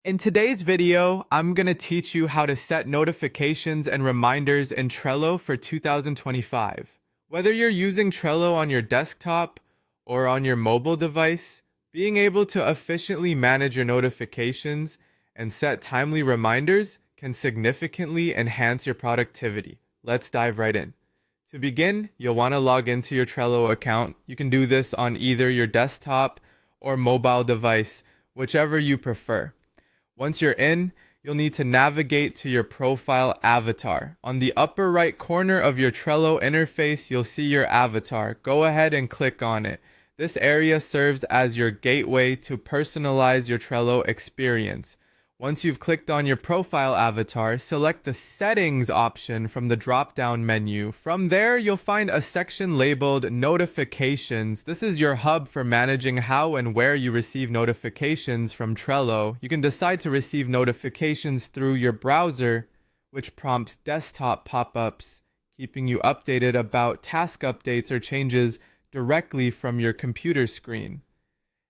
In today's video, I'm going to teach you how to set notifications and reminders in Trello for 2025. Whether you're using Trello on your desktop or on your mobile device, being able to efficiently manage your notifications and set timely reminders can significantly enhance your productivity. Let's dive right in. To begin, you'll want to log into your Trello account. You can do this on either your desktop or mobile device, whichever you prefer. Once you're in, you'll need to navigate to your profile avatar. On the upper right corner of your Trello interface, you'll see your avatar. Go ahead and click on it. This area serves as your gateway to personalize your Trello experience. Once you've clicked on your profile avatar, select the Settings option from the drop-down menu. From there, you'll find a section labeled Notifications. This is your hub for managing how and where you receive notifications from Trello. You can decide to receive notifications through your browser, which prompts desktop pop-ups, keeping you updated about task updates or changes directly from your computer screen.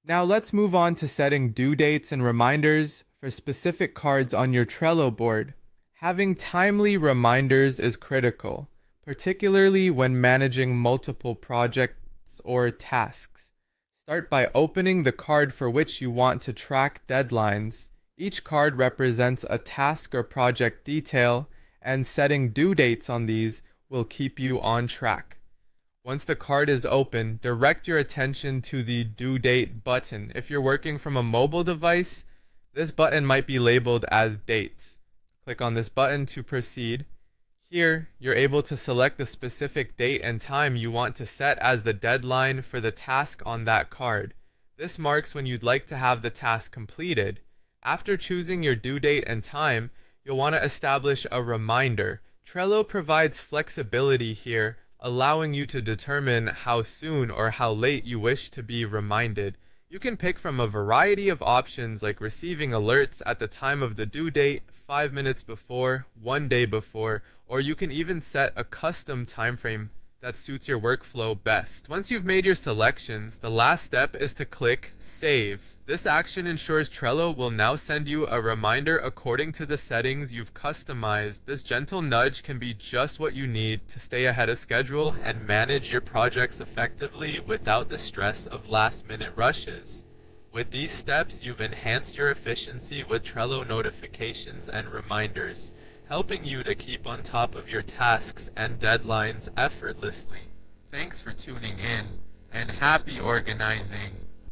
Now let's move on to setting due dates and reminders for specific cards on your Trello board. Having timely reminders is critical, particularly when managing multiple projects or tasks. Start by opening the card for which you want to track deadlines. Each card represents a task or project detail, and setting due dates on these will keep you on track. Once the card is open, direct your attention to the Due Date button. If you're working from a mobile device, this button might be labeled as Dates. Click on this button to proceed. Here, you're able to select the specific date and time you want to set as the deadline for the task on that card. This marks when you'd like to have the task completed. After choosing your due date and time, you'll want to establish a reminder. Trello provides flexibility here, allowing you to determine how soon or how late you wish to be reminded. You can pick from a variety of options like receiving alerts at the time of the due date, 5 minutes before, 1 day before, or you can even set a custom time frame that suits your workflow best. Once you've made your selections, the last step is to click Save. This action ensures Trello will now send you a reminder according to the settings you've customized. This gentle nudge can be just what you need to stay ahead of schedule and manage your projects effectively without the stress of last-minute rushes. With these steps, you've enhanced your efficiency with Trello notifications and reminders, helping you to keep on top of your tasks and deadlines effortlessly. Thanks for tuning in, and happy organizing!